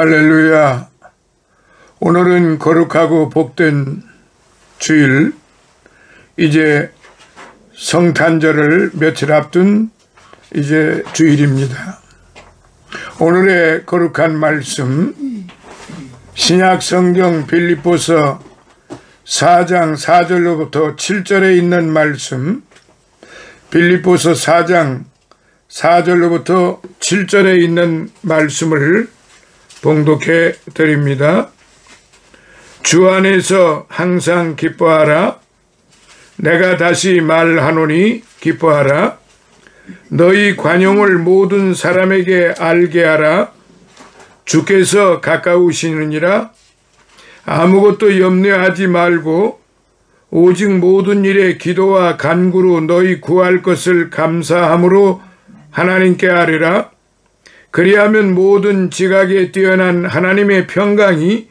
할렐루야. 오늘은 거룩하고 복된 주일, 이제 성탄절을 며칠 앞둔 이제 주일입니다. 오늘의 거룩한 말씀, 신약 성경 빌립보서 4장 4절로부터 7절에 있는 말씀, 빌립보서 4장 4절로부터 7절에 있는 말씀을 봉독해 드립니다. 주 안에서 항상 기뻐하라. 내가 다시 말하노니 기뻐하라. 너희 관용을 모든 사람에게 알게 하라. 주께서 가까우시느니라. 아무것도 염려하지 말고 오직 모든 일에 기도와 간구로 너희 구할 것을 감사함으로 하나님께 아뢰라. 그리하면 모든 지각에 뛰어난 하나님의 평강이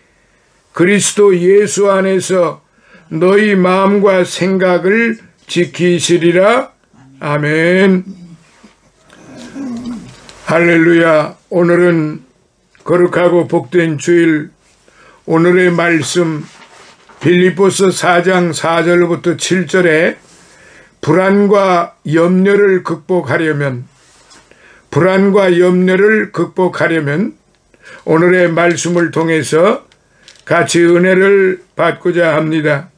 그리스도 예수 안에서 너희 마음과 생각을 지키시리라. 아멘. 할렐루야. 오늘은 거룩하고 복된 주일, 오늘의 말씀 빌립보서 4장 4절부터 7절에 불안과 염려를 극복하려면 오늘의 말씀을 통해서 같이 은혜를 받고자 합니다.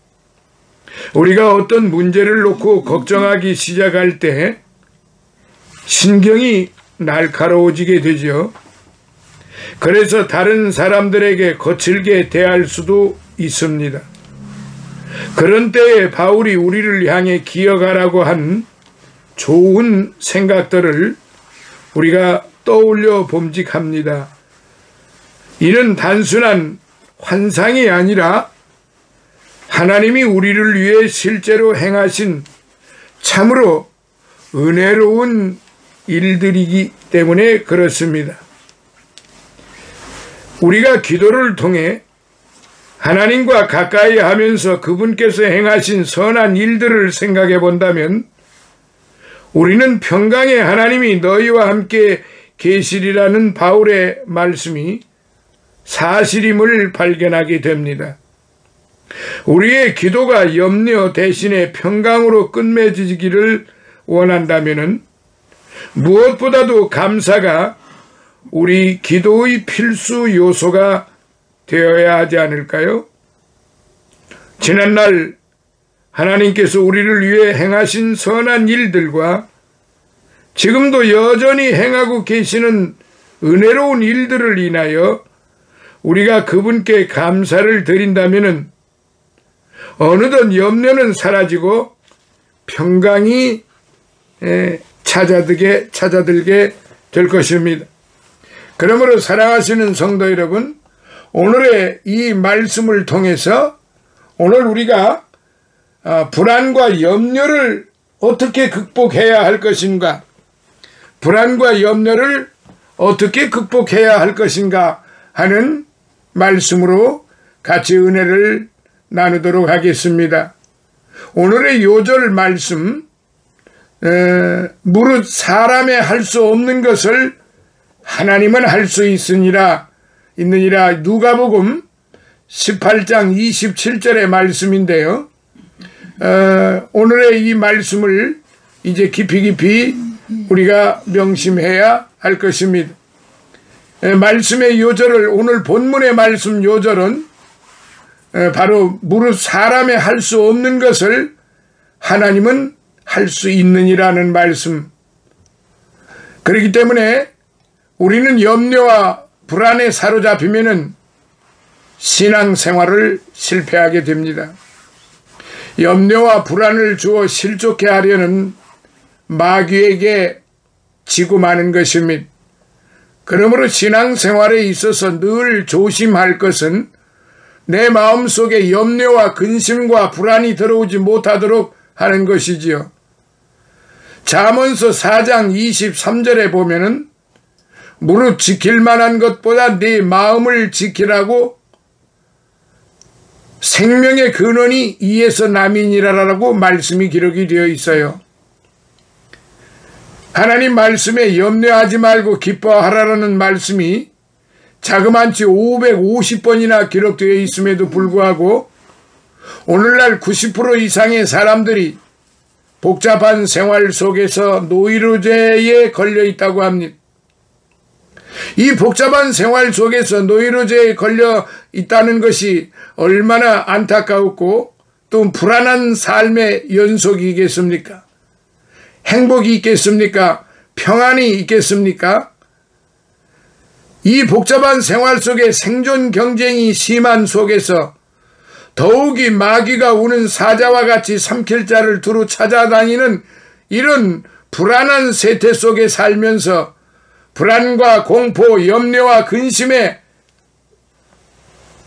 우리가 어떤 문제를 놓고 걱정하기 시작할 때 신경이 날카로워지게 되죠. 그래서 다른 사람들에게 거칠게 대할 수도 있습니다. 그런 때에 바울이 우리를 향해 기억하라고 한 좋은 생각들을 우리가 떠올려 봄직합니다. 이는 단순한 환상이 아니라 하나님이 우리를 위해 실제로 행하신 참으로 은혜로운 일들이기 때문에 그렇습니다. 우리가 기도를 통해 하나님과 가까이 하면서 그분께서 행하신 선한 일들을 생각해 본다면 우리는 평강의 하나님이 너희와 함께 계시리라는 바울의 말씀이 사실임을 발견하게 됩니다. 우리의 기도가 염려 대신에 평강으로 끝맺어지기를 원한다면 무엇보다도 감사가 우리 기도의 필수 요소가 되어야 하지 않을까요? 지난날 하나님께서 우리를 위해 행하신 선한 일들과 지금도 여전히 행하고 계시는 은혜로운 일들을 인하여 우리가 그분께 감사를 드린다면 어느덧 염려는 사라지고 평강이 찾아들게 될 것입니다. 그러므로 사랑하시는 성도 여러분, 오늘의 이 말씀을 통해서 오늘 우리가 불안과 염려를 어떻게 극복해야 할 것인가, 불안과 염려를 어떻게 극복해야 할 것인가 하는 말씀으로 같이 은혜를 나누도록 하겠습니다. 오늘의 요절 말씀, 무릇 사람이 할 수 없는 것을 하나님은 할 수 있느니라 누가복음 18장 27절의 말씀인데요. 오늘의 이 말씀을 이제 깊이 우리가 명심해야 할 것입니다. 말씀의 요절을, 오늘 본문의 말씀 요절은 바로 무릇 사람이 할 수 없는 것을 하나님은 할 수 있느니라는 말씀. 그렇기 때문에 우리는 염려와 불안에 사로잡히면은 신앙생활을 실패하게 됩니다. 염려와 불안을 주어 실족해 하려는 마귀에게 지고 마는 것입니다. 그러므로 신앙생활에 있어서 늘 조심할 것은 내 마음속에 염려와 근심과 불안이 들어오지 못하도록 하는 것이지요. 잠언서 4장 23절에 보면은 무릇 지킬 만한 것보다 네 마음을 지키라고 생명의 근원이 이에서 남이니라라고 말씀이 기록이 되어 있어요. 하나님 말씀에 염려하지 말고 기뻐하라는 말씀이 자그만치 550번이나 기록되어 있음에도 불구하고 오늘날 90% 이상의 사람들이 복잡한 생활 속에서 노이로제에 걸려 있다고 합니다. 이 복잡한 생활 속에서 노이로제에 걸려 있다는 것이 얼마나 안타까웠고 또 불안한 삶의 연속이겠습니까? 행복이 있겠습니까? 평안이 있겠습니까? 이 복잡한 생활 속에 생존 경쟁이 심한 속에서 더욱이 마귀가 우는 사자와 같이 삼킬 자를 두루 찾아다니는 이런 불안한 세태 속에 살면서 불안과 공포, 염려와 근심에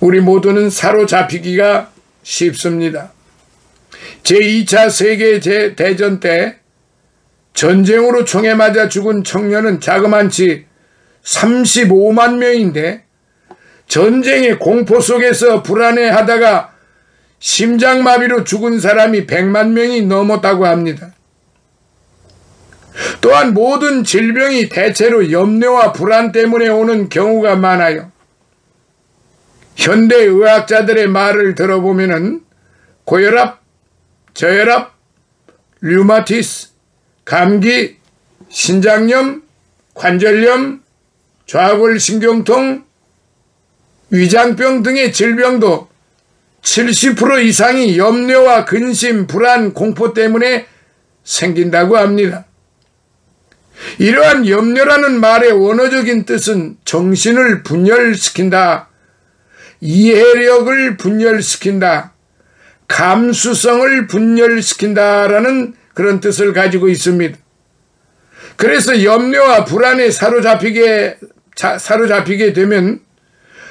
우리 모두는 사로잡히기가 쉽습니다. 제2차 세계대전 때 전쟁으로 총에 맞아 죽은 청년은 자그만치 35만 명인데 전쟁의 공포 속에서 불안해하다가 심장마비로 죽은 사람이 100만 명이 넘었다고 합니다. 또한 모든 질병이 대체로 염려와 불안 때문에 오는 경우가 많아요. 현대의학자들의 말을 들어보면은 고혈압, 저혈압, 류마티스, 감기, 신장염, 관절염, 좌골신경통, 위장병 등의 질병도 70% 이상이 염려와 근심, 불안, 공포 때문에 생긴다고 합니다. 이러한 염려라는 말의 원어적인 뜻은 정신을 분열시킨다, 이해력을 분열시킨다, 감수성을 분열시킨다라는 그런 뜻을 가지고 있습니다. 그래서 염려와 불안에 사로잡히게 되면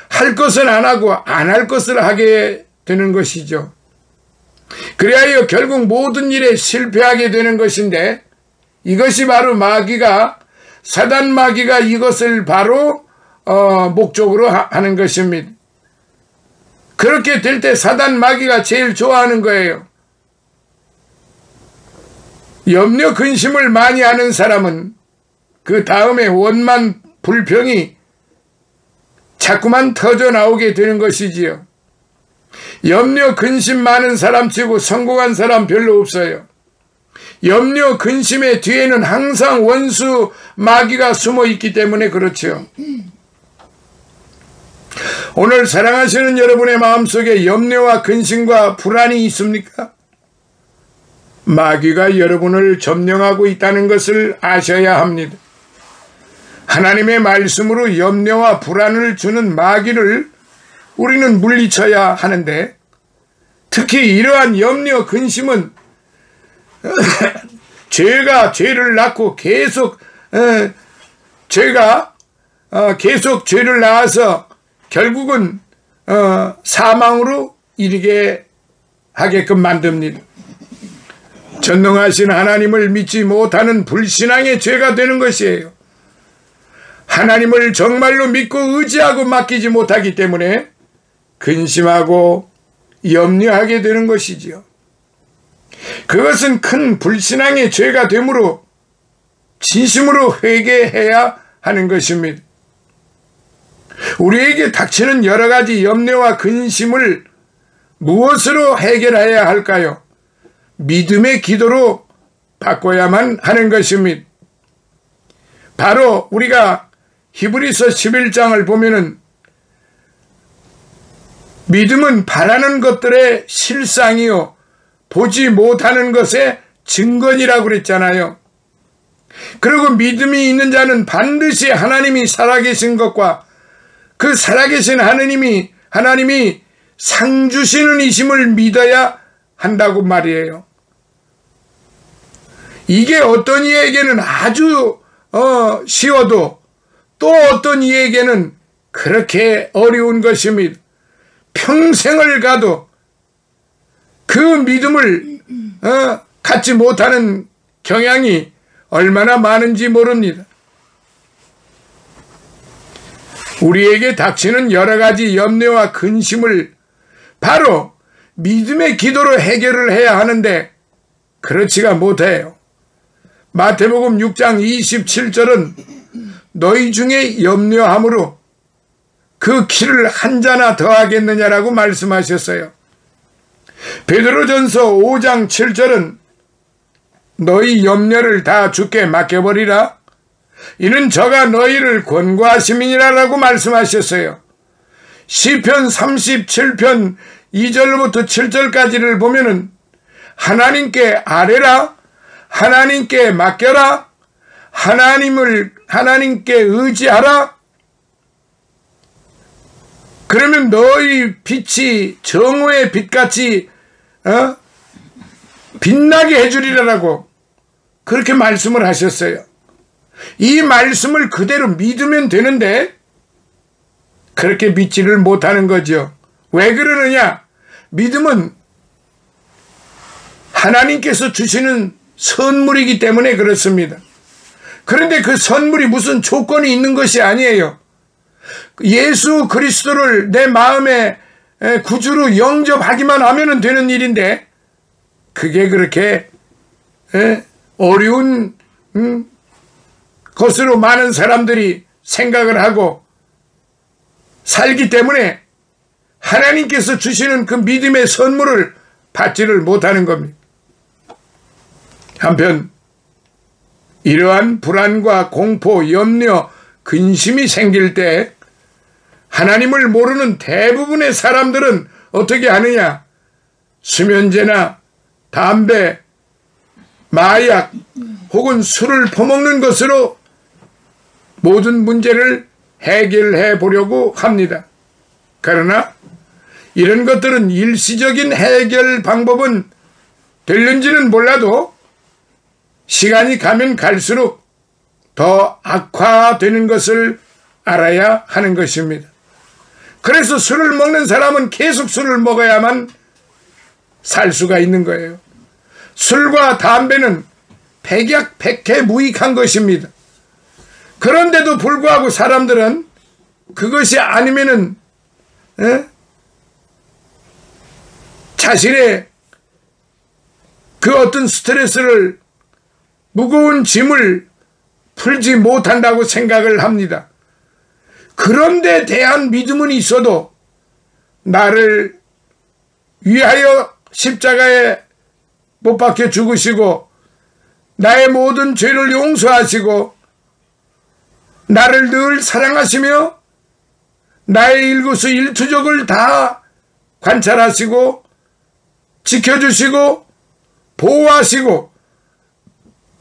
할 것은 안 하고 안 할 것을 하게 되는 것이죠. 그리하여 결국 모든 일에 실패하게 되는 것인데 이것이 바로 사단 마귀가 이것을 바로 목적으로 하는 것입니다. 그렇게 될 때 사단 마귀가 제일 좋아하는 거예요. 염려 근심을 많이 하는 사람은 그 다음에 원만 불평이 자꾸만 터져 나오게 되는 것이지요. 염려 근심 많은 사람 치고 성공한 사람 별로 없어요. 염려 근심의 뒤에는 항상 원수 마귀가 숨어 있기 때문에 그렇죠. 오늘 사랑하시는 여러분의 마음속에 염려와 근심과 불안이 있습니까? 마귀가 여러분을 점령하고 있다는 것을 아셔야 합니다. 하나님의 말씀으로 염려와 불안을 주는 마귀를 우리는 물리쳐야 하는데 특히 이러한 염려, 근심은 죄가 죄를 낳고 계속 계속 죄를 낳아서 결국은 사망으로 이르게 하게끔 만듭니다. 전능하신 하나님을 믿지 못하는 불신앙의 죄가 되는 것이에요. 하나님을 정말로 믿고 의지하고 맡기지 못하기 때문에 근심하고 염려하게 되는 것이지요. 그것은 큰 불신앙의 죄가 되므로 진심으로 회개해야 하는 것입니다. 우리에게 닥치는 여러 가지 염려와 근심을 무엇으로 해결해야 할까요? 믿음의 기도로 바꿔야만 하는 것입니다. 바로 우리가 히브리서 11장을 보면은 믿음은 바라는 것들의 실상이요 보지 못하는 것의 증거니라고 그랬잖아요. 그리고 믿음이 있는 자는 반드시 하나님이 살아계신 것과 그 살아계신 하나님이 상 주시는 이심을 믿어야 한다고 말이에요. 이게 어떤 이에게는 아주 쉬워도 또 어떤 이에게는 그렇게 어려운 것입니다. 평생을 가도 그 믿음을 갖지 못하는 경향이 얼마나 많은지 모릅니다. 우리에게 닥치는 여러 가지 염려와 근심을 바로 믿음의 기도로 해결을 해야 하는데 그렇지가 못해요. 마태복음 6장 27절은 너희 중에 염려함으로 그 키를 한 자나 더하겠느냐라고 말씀하셨어요. 베드로전서 5장 7절은 너희 염려를 다 주께 맡겨버리라. 이는 저가 너희를 권고하심이니라라고 말씀하셨어요. 시편 37편 2절부터 7절까지를 보면은 하나님께 아뢰라, 하나님께 맡겨라, 하나님께 의지하라. 그러면 너희 빛이 정오의 빛같이 빛나게 해주리라라고 그렇게 말씀을 하셨어요. 이 말씀을 그대로 믿으면 되는데 그렇게 믿지를 못하는 거죠. 왜 그러느냐? 믿음은 하나님께서 주시는 선물이기 때문에 그렇습니다. 그런데 그 선물이 무슨 조건이 있는 것이 아니에요. 예수 그리스도를 내 마음의 구주로 영접하기만 하면 되는 일인데 그게 그렇게 어려운 것으로 많은 사람들이 생각을 하고 살기 때문에 하나님께서 주시는 그 믿음의 선물을 받지를 못하는 겁니다. 한편 이러한 불안과 공포, 염려, 근심이 생길 때 하나님을 모르는 대부분의 사람들은 어떻게 하느냐? 수면제나 담배, 마약 혹은 술을 퍼먹는 것으로 모든 문제를 해결해 보려고 합니다. 그러나 이런 것들은 일시적인 해결 방법은 될는지는 몰라도 시간이 가면 갈수록 더 악화되는 것을 알아야 하는 것입니다. 그래서 술을 먹는 사람은 계속 술을 먹어야만 살 수가 있는 거예요. 술과 담배는 백약백해무익한 것입니다. 그런데도 불구하고 사람들은 그것이 아니면은 자신의 그 어떤 스트레스를 무거운 짐을 풀지 못한다고 생각을 합니다. 그런 데 대한 믿음은 있어도 나를 위하여 십자가에 못 박혀 죽으시고 나의 모든 죄를 용서하시고 나를 늘 사랑하시며 나의 일거수일투족을 다 관찰하시고 지켜주시고 보호하시고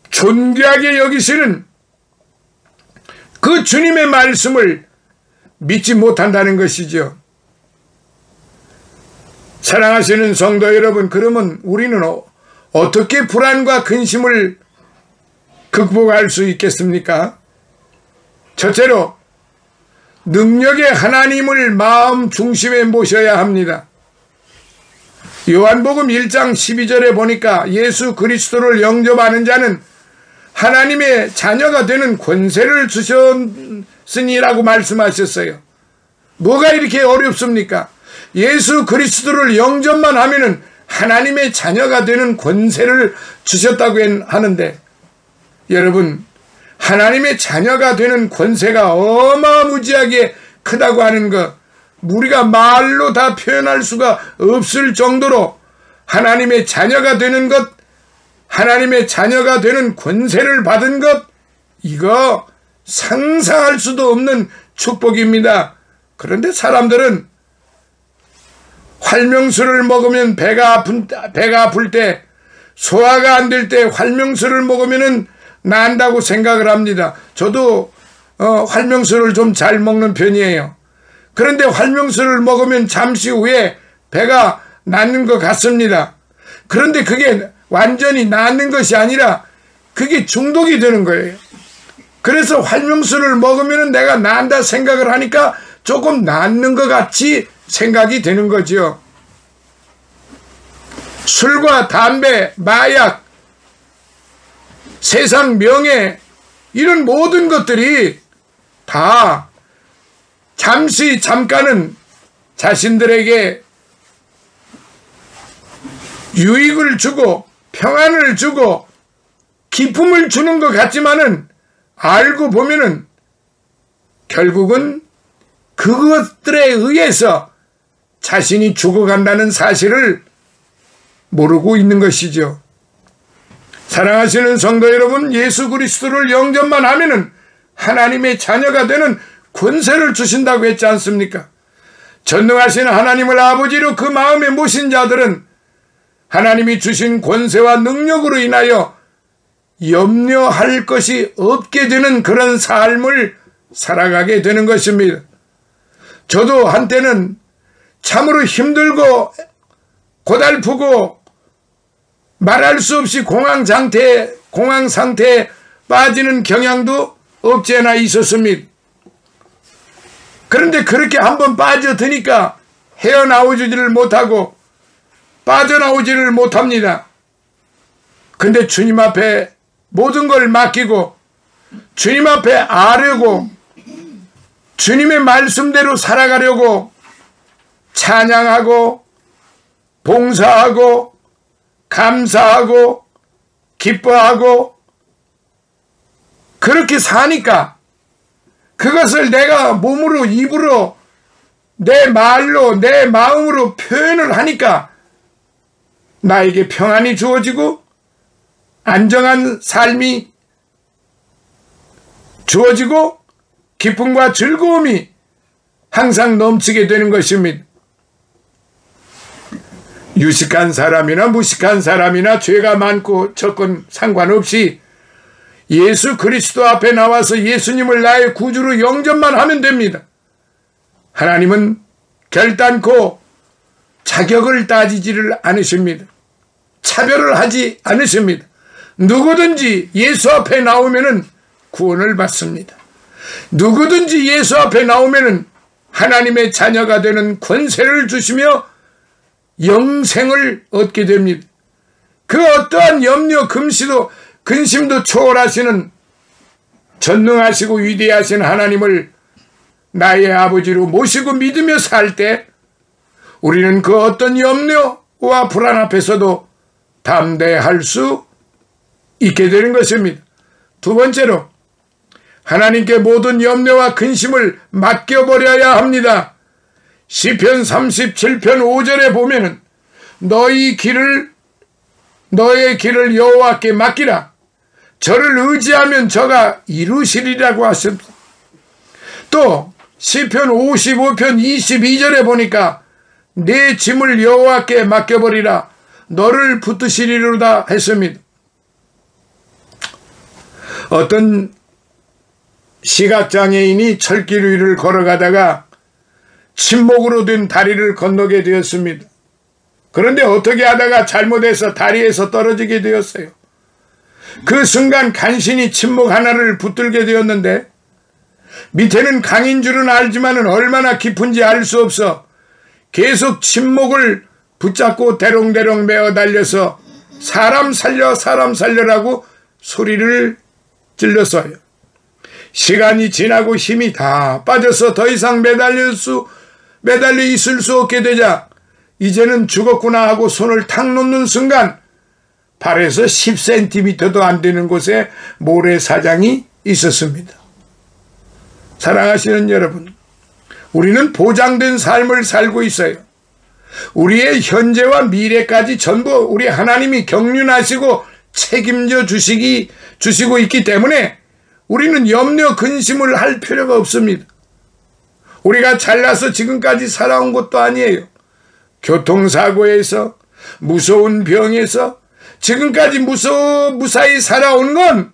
존귀하게 여기시는 그 주님의 말씀을 믿지 못한다는 것이죠. 사랑하시는 성도 여러분, 그러면 우리는 어떻게 불안과 근심을 극복할 수 있겠습니까? 첫째로 능력의 하나님을 마음 중심에 모셔야 합니다. 요한복음 1장 12절에 보니까 예수 그리스도를 영접하는 자는 하나님의 자녀가 되는 권세를 주셨으니라고 말씀하셨어요. 뭐가 이렇게 어렵습니까? 예수 그리스도를 영접만 하면은 하나님의 자녀가 되는 권세를 주셨다고 하는데, 여러분, 하나님의 자녀가 되는 권세가 어마무지하게 크다고 하는 것, 우리가 말로 다 표현할 수가 없을 정도로 하나님의 자녀가 되는 것, 하나님의 자녀가 되는 권세를 받은 것, 이거 상상할 수도 없는 축복입니다. 그런데 사람들은 활명수를 먹으면 배가 아플 때, 소화가 안 될 때 활명수를 먹으면 난다고 생각을 합니다. 저도 활명수를 좀 잘 먹는 편이에요. 그런데 활명수를 먹으면 잠시 후에 배가 낫는 것 같습니다. 그런데 그게 완전히 낫는 것이 아니라 그게 중독이 되는 거예요. 그래서 활명수를 먹으면 내가 난다 생각을 하니까 조금 낫는 것 같이 생각이 되는 거죠. 술과 담배, 마약, 세상 명예, 이런 모든 것들이 다 잠깐은 자신들에게 유익을 주고 평안을 주고 기쁨을 주는 것 같지만은 알고 보면은 결국은 그것들에 의해서 자신이 죽어간다는 사실을 모르고 있는 것이죠. 사랑하시는 성도 여러분, 예수 그리스도를 영접만 하면은 하나님의 자녀가 되는 권세를 주신다고 했지 않습니까? 전능하신 하나님을 아버지로 그 마음에 모신 자들은 하나님이 주신 권세와 능력으로 인하여 염려할 것이 없게 되는 그런 삶을 살아가게 되는 것입니다. 저도 한때는 참으로 힘들고 고달프고 말할 수 없이 공황 상태에 빠지는 경향도 없지 않아 있었습니다. 그런데 그렇게 한번 빠져드니까 헤어나오지를 못하고 빠져나오지를 못합니다. 근데 주님 앞에 모든 걸 맡기고 주님 앞에 아뢰고 주님의 말씀대로 살아가려고 찬양하고 봉사하고 감사하고 기뻐하고 그렇게 사니까 그것을 내가 몸으로 입으로 내 말로 내 마음으로 표현을 하니까 나에게 평안이 주어지고 안정한 삶이 주어지고 기쁨과 즐거움이 항상 넘치게 되는 것입니다. 유식한 사람이나 무식한 사람이나 죄가 많고 적건 상관없이 예수 그리스도 앞에 나와서 예수님을 나의 구주로 영접만 하면 됩니다. 하나님은 결단코 자격을 따지지를 않으십니다. 차별을 하지 않으십니다. 누구든지 예수 앞에 나오면은 구원을 받습니다. 누구든지 예수 앞에 나오면은 하나님의 자녀가 되는 권세를 주시며 영생을 얻게 됩니다. 그 어떠한 염려 근심도 초월하시는 전능하시고 위대하신 하나님을 나의 아버지로 모시고 믿으며 살 때 우리는 그 어떤 염려와 불안 앞에서도 담대할 수 있게 되는 것입니다. 두 번째로 하나님께 모든 염려와 근심을 맡겨버려야 합니다. 시편 37편 5절에 보면은 너의 길을 여호와께 맡기라. 저를 의지하면 저가 이루시리라고 하십니다. 또 시편 55편 22절에 보니까 내 짐을 여호와께 맡겨버리라. 너를 붙드시리로다 했습니다. 어떤 시각장애인이 철길 위를 걸어가다가 침목으로 된 다리를 건너게 되었습니다. 그런데 어떻게 하다가 잘못해서 다리에서 떨어지게 되었어요. 그 순간 간신히 침목 하나를 붙들게 되었는데 밑에는 강인 줄은 알지만 얼마나 깊은지 알 수 없어 계속 침목을 붙잡고 대롱대롱 메어 달려서 사람 살려라고 소리를 질렀어요. 시간이 지나고 힘이 다 빠져서 더 이상 매달려 있을 수 없게 되자 이제는 죽었구나 하고 손을 탁 놓는 순간 발에서 10cm도 안 되는 곳에 모래사장이 있었습니다. 사랑하시는 여러분, 우리는 보장된 삶을 살고 있어요. 우리의 현재와 미래까지 전부 우리 하나님이 경륜하시고 책임져 주시고 있기 때문에 우리는 염려 근심을 할 필요가 없습니다. 우리가 잘나서 지금까지 살아온 것도 아니에요. 교통사고에서 무서운 병에서 지금까지 무사히 살아온 건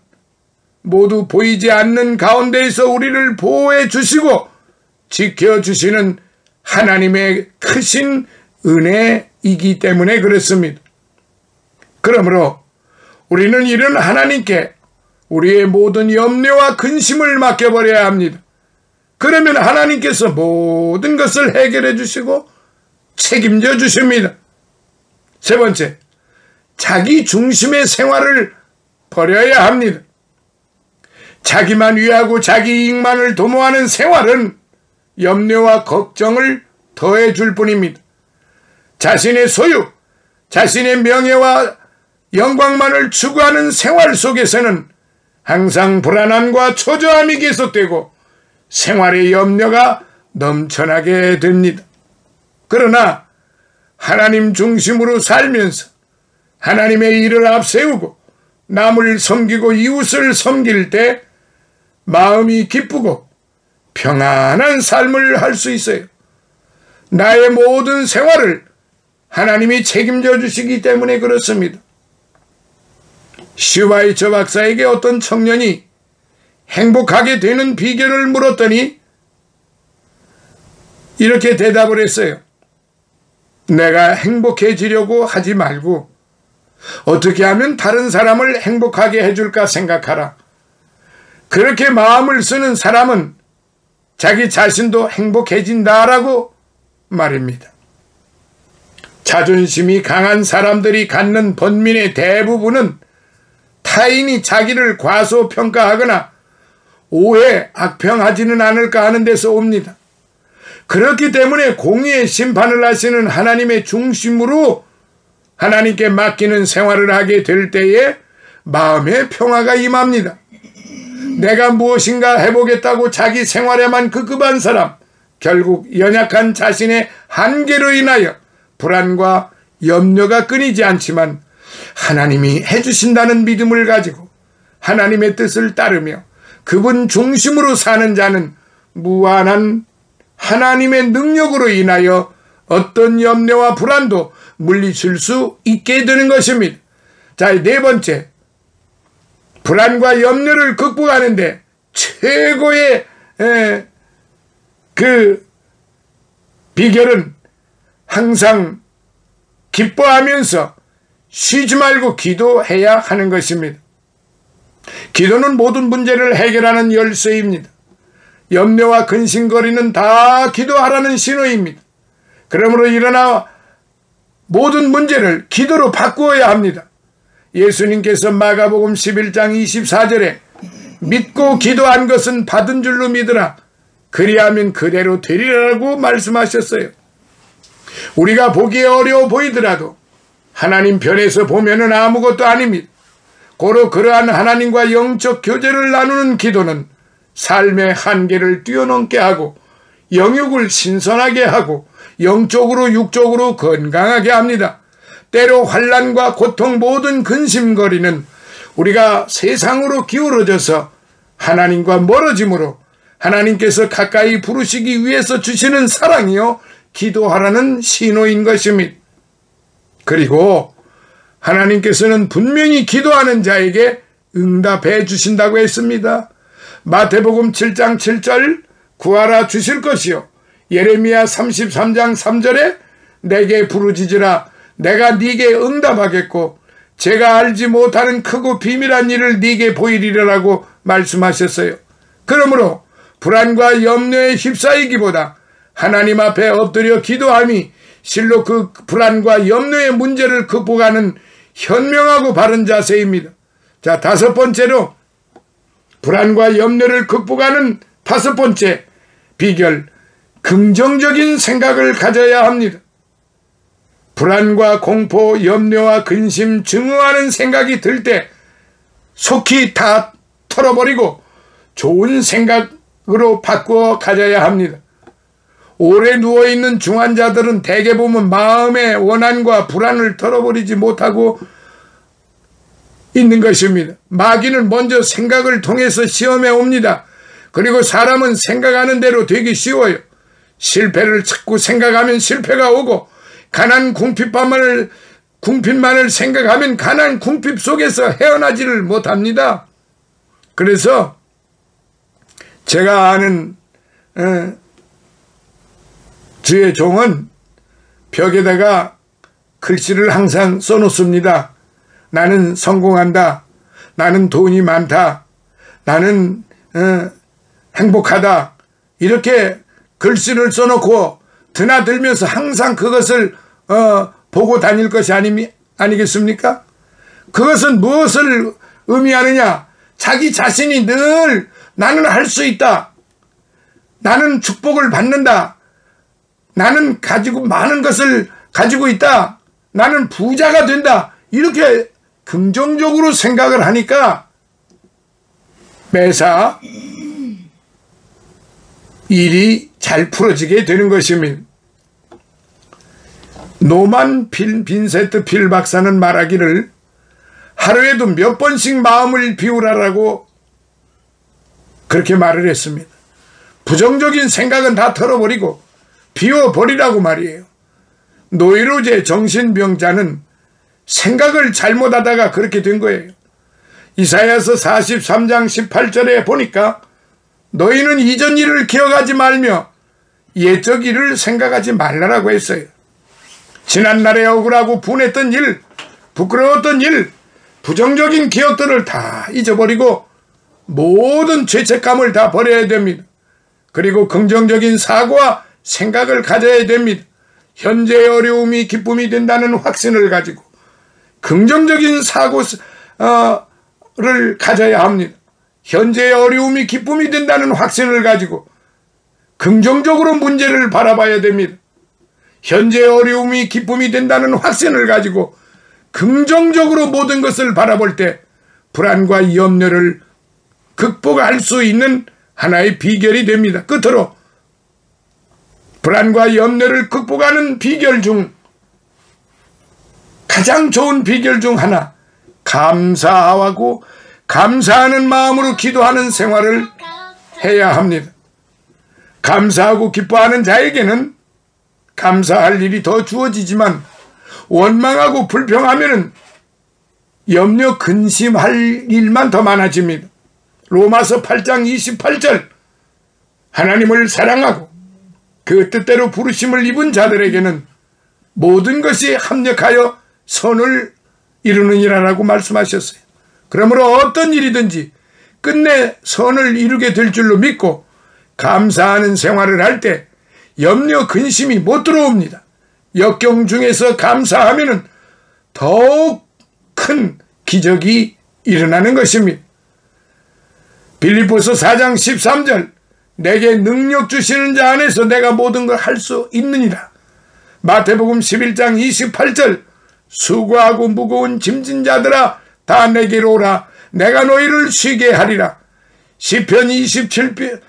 모두 보이지 않는 가운데에서 우리를 보호해 주시고 지켜주시는 하나님의 크신 은혜이기 때문에 그렇습니다. 그러므로 우리는 이런 하나님께 우리의 모든 염려와 근심을 맡겨버려야 합니다. 그러면 하나님께서 모든 것을 해결해 주시고 책임져 주십니다. 세 번째, 자기 중심의 생활을 버려야 합니다. 자기만 위하고 자기 이익만을 도모하는 생활은 염려와 걱정을 더해 줄 뿐입니다. 자신의 소유, 자신의 명예와 영광만을 추구하는 생활 속에서는 항상 불안함과 초조함이 계속되고 생활의 염려가 넘쳐나게 됩니다. 그러나 하나님 중심으로 살면서 하나님의 일을 앞세우고 남을 섬기고 이웃을 섬길 때 마음이 기쁘고 평안한 삶을 할 수 있어요. 나의 모든 생활을 하나님이 책임져 주시기 때문에 그렇습니다. 슈바이처 박사에게 어떤 청년이 행복하게 되는 비결을 물었더니 이렇게 대답을 했어요. 내가 행복해지려고 하지 말고 어떻게 하면 다른 사람을 행복하게 해줄까 생각하라. 그렇게 마음을 쓰는 사람은 자기 자신도 행복해진다라고 말입니다. 자존심이 강한 사람들이 갖는 번민의 대부분은 타인이 자기를 과소평가하거나 오해, 악평하지는 않을까 하는 데서 옵니다. 그렇기 때문에 공의의 심판을 하시는 하나님의 중심으로 하나님께 맡기는 생활을 하게 될 때에 마음의 평화가 임합니다. 내가 무엇인가 해보겠다고 자기 생활에만 급급한 사람, 결국 연약한 자신의 한계로 인하여 불안과 염려가 끊이지 않지만 하나님이 해주신다는 믿음을 가지고 하나님의 뜻을 따르며 그분 중심으로 사는 자는 무한한 하나님의 능력으로 인하여 어떤 염려와 불안도 물리칠 수 있게 되는 것입니다. 자, 네 번째, 불안과 염려를 극복하는데 최고의 그 비결은 항상 기뻐하면서 쉬지 말고 기도해야 하는 것입니다. 기도는 모든 문제를 해결하는 열쇠입니다. 염려와 근심거리는 다 기도하라는 신호입니다. 그러므로 일어나 모든 문제를 기도로 바꾸어야 합니다. 예수님께서 마가복음 11장 24절에 믿고 기도한 것은 받은 줄로 믿으라. 그리하면 그대로 되리라고 말씀하셨어요. 우리가 보기에 어려워 보이더라도 하나님 편에서 보면은 아무것도 아닙니다. 고로 그러한 하나님과 영적 교제를 나누는 기도는 삶의 한계를 뛰어넘게 하고 영육을 신선하게 하고 영적으로 육적으로 건강하게 합니다. 때로 환난과 고통 모든 근심거리는 우리가 세상으로 기울어져서 하나님과 멀어짐으로 하나님께서 가까이 부르시기 위해서 주시는 사랑이요 기도하라는 신호인 것입니다. 그리고 하나님께서는 분명히 기도하는 자에게 응답해 주신다고 했습니다. 마태복음 7장 7절 구하라 주실 것이요 예레미야 33장 3절에 내게 부르짖으라 내가 네게 응답하겠고 제가 알지 못하는 크고 비밀한 일을 네게 보이리라고 말씀하셨어요. 그러므로 불안과 염려에 휩싸이기보다 하나님 앞에 엎드려 기도함이 실로 그 불안과 염려의 문제를 극복하는 현명하고 바른 자세입니다. 자, 다섯 번째로 불안과 염려를 극복하는 다섯 번째 비결, 긍정적인 생각을 가져야 합니다. 불안과 공포, 염려와 근심, 증오하는 생각이 들 때 속히 다 털어버리고 좋은 생각으로 바꾸어 가져야 합니다. 오래 누워있는 중환자들은 대개 보면 마음의 원한과 불안을 털어버리지 못하고 있는 것입니다. 마귀는 먼저 생각을 통해서 시험해 옵니다. 그리고 사람은 생각하는 대로 되기 쉬워요. 실패를 자꾸 생각하면 실패가 오고 가난 궁핍만을 생각하면 가난 궁핍 속에서 헤어나지를 못합니다. 그래서 제가 아는 주의 종은 벽에다가 글씨를 항상 써놓습니다. 나는 성공한다. 나는 돈이 많다. 나는 행복하다. 이렇게 글씨를 써놓고 드나들면서 항상 그것을 보고 다닐 것이 아니겠습니까? 그것은 무엇을 의미하느냐? 자기 자신이 늘 나는 할 수 있다. 나는 축복을 받는다. 나는 가지고 많은 것을 가지고 있다. 나는 부자가 된다. 이렇게 긍정적으로 생각을 하니까 매사 일이 잘 풀어지게 되는 것입니다. 노만 빈센트 필 박사는 말하기를 하루에도 몇 번씩 마음을 비우라라고 그렇게 말을 했습니다. 부정적인 생각은 다 털어버리고 비워버리라고 말이에요. 노이로제 정신병자는 생각을 잘못하다가 그렇게 된 거예요. 이사야서 43장 18절에 보니까 너희는 이전 일을 기억하지 말며 옛적 일을 생각하지 말라라고 했어요. 지난날에 억울하고 분했던 일, 부끄러웠던 일, 부정적인 기억들을 다 잊어버리고 모든 죄책감을 다 버려야 됩니다. 그리고 긍정적인 사고와 생각을 가져야 됩니다. 현재의 어려움이 기쁨이 된다는 확신을 가지고 긍정적인 사고를 가져야 합니다. 현재의 어려움이 기쁨이 된다는 확신을 가지고 긍정적으로 문제를 바라봐야 됩니다. 현재의 어려움이 기쁨이 된다는 확신을 가지고 긍정적으로 모든 것을 바라볼 때 불안과 염려를 극복할 수 있는 하나의 비결이 됩니다. 끝으로 불안과 염려를 극복하는 비결 중 가장 좋은 비결 중 하나, 감사하고 감사하는 마음으로 기도하는 생활을 해야 합니다. 감사하고 기뻐하는 자에게는 감사할 일이 더 주어지지만 원망하고 불평하면은 염려 근심할 일만 더 많아집니다. 로마서 8장 28절 하나님을 사랑하고 그 뜻대로 부르심을 입은 자들에게는 모든 것이 합력하여 선을 이루느니라라고 말씀하셨어요. 그러므로 어떤 일이든지 끝내 선을 이루게 될 줄로 믿고 감사하는 생활을 할 때 염려 근심이 못 들어옵니다. 역경 중에서 감사하면은 더욱 큰 기적이 일어나는 것입니다. 빌립보서 4장 13절 내게 능력 주시는 자 안에서 내가 모든 걸 할 수 있느니라. 마태복음 11장 28절 수고하고 무거운 짐진 자들아 다 내게로 오라. 내가 너희를 쉬게 하리라. 시편 27편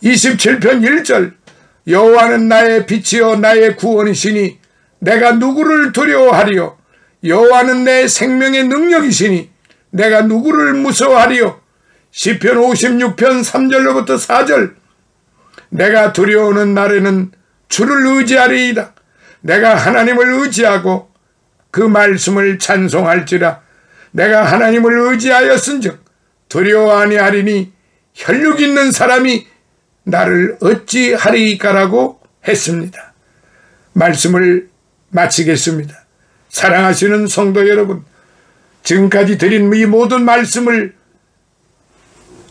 1절 여호와는 나의 빛이요 나의 구원이시니 내가 누구를 두려워하리요. 여호와는 내 생명의 능력이시니 내가 누구를 무서워하리요. 시편 56편 3절로부터 4절 내가 두려워하는 날에는 주를 의지하리이다. 내가 하나님을 의지하고 그 말씀을 찬송할지라. 내가 하나님을 의지하였은즉 두려워 아니하리니 혈육 있는 사람이 나를 어찌하리까라고 했습니다. 말씀을 마치겠습니다. 사랑하시는 성도 여러분, 지금까지 드린 이 모든 말씀을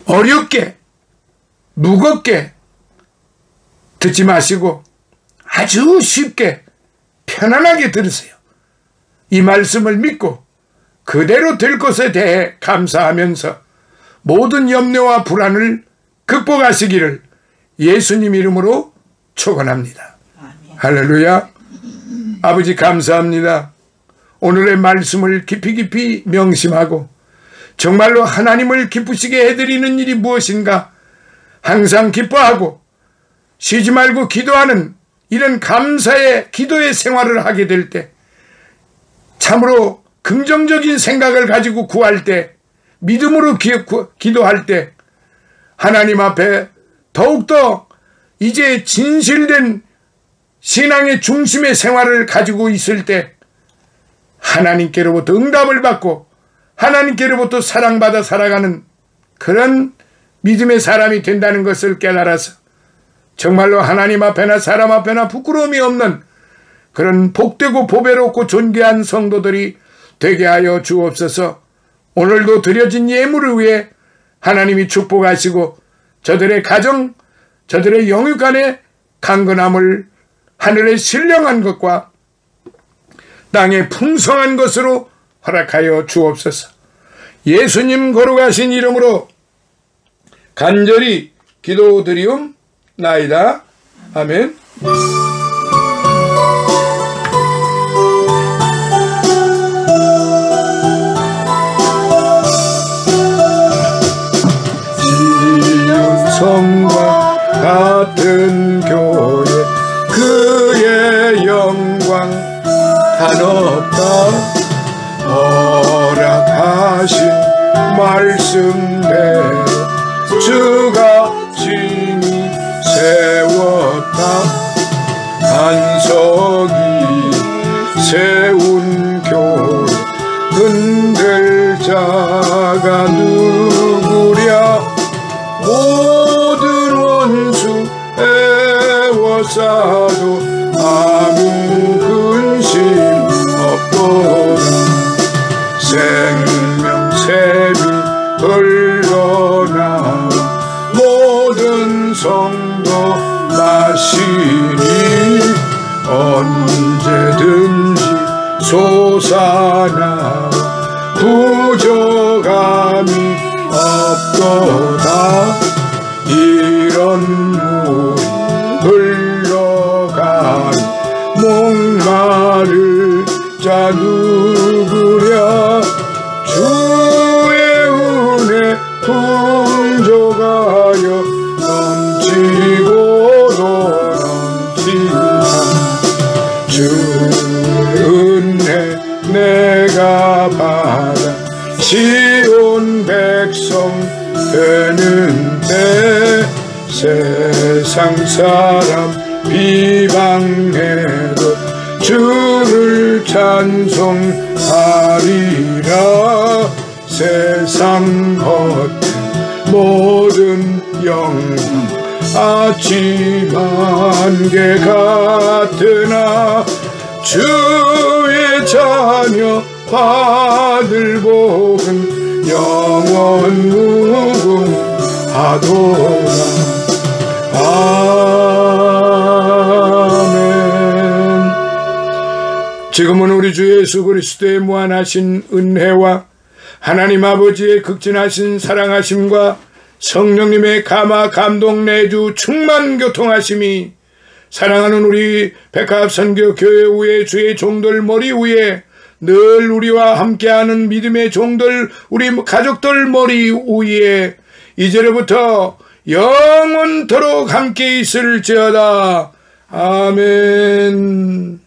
어렵게 무겁게 듣지 마시고 아주 쉽게 편안하게 들으세요. 이 말씀을 믿고 그대로 될 것에 대해 감사하면서 모든 염려와 불안을 극복하시기를 예수님 이름으로 축원합니다. 할렐루야. 아버지 감사합니다. 오늘의 말씀을 깊이 명심하고 정말로 하나님을 기쁘시게 해드리는 일이 무엇인가 항상 기뻐하고 쉬지 말고 기도하는 이런 감사의 기도의 생활을 하게 될 때 참으로 긍정적인 생각을 가지고 구할 때 믿음으로 기도할 때 하나님 앞에 더욱더 이제 진실된 신앙의 중심의 생활을 가지고 있을 때 하나님께로부터 응답을 받고 하나님께로부터 사랑받아 살아가는 그런 믿음의 사람이 된다는 것을 깨달아서 정말로 하나님 앞에나 사람 앞에나 부끄러움이 없는 그런 복되고 보배롭고 존귀한 성도들이 되게 하여 주옵소서. 오늘도 드려진 예물을 위해 하나님이 축복하시고 저들의 가정, 저들의 영육 안에 강건함을 하늘의 신령한 것과 땅의 풍성한 것으로 허락하여 주옵소서. 예수님 거룩하신 이름으로 간절히 기도드리옵나이다. 아멘. 지은 성과 같은 교회 그의 영광 한없다. 허락하신 말씀대로 주가 징히 세웠다. 반석이 세운 교회 흔들 자가 누구랴. 모든 원수 애워싸도 아무 근심 없도다. 생명샘이 흘러나와 모든 성도 마시니 언제든지 솟아나와 부족함이 없도다. 이런 물이 흘러가니 목마를 자 누구랴. 주의 은혜 풍족하여 넘치고도 넘치자. 주의 은혜 내가 받아 시온 백성 되는데 세상 사람 비방해도 주를 찬송하리라. 세상 겉에 모든 영광 아침 안개 같으나 주의 자녀 받을 복은 영원 무궁하도다. 아멘. 지금은 우리 주 예수 그리스도의 무한하신 은혜와 하나님 아버지의 극진하신 사랑하심과 성령님의 감화 감동 내주 충만 교통하심이 사랑하는 우리 백합선교 교회 위에 주의 종들 머리 위에 늘 우리와 함께하는 믿음의 종들 우리 가족들 머리 위에 이제로부터 영원토록 함께 있을지어다. 아멘.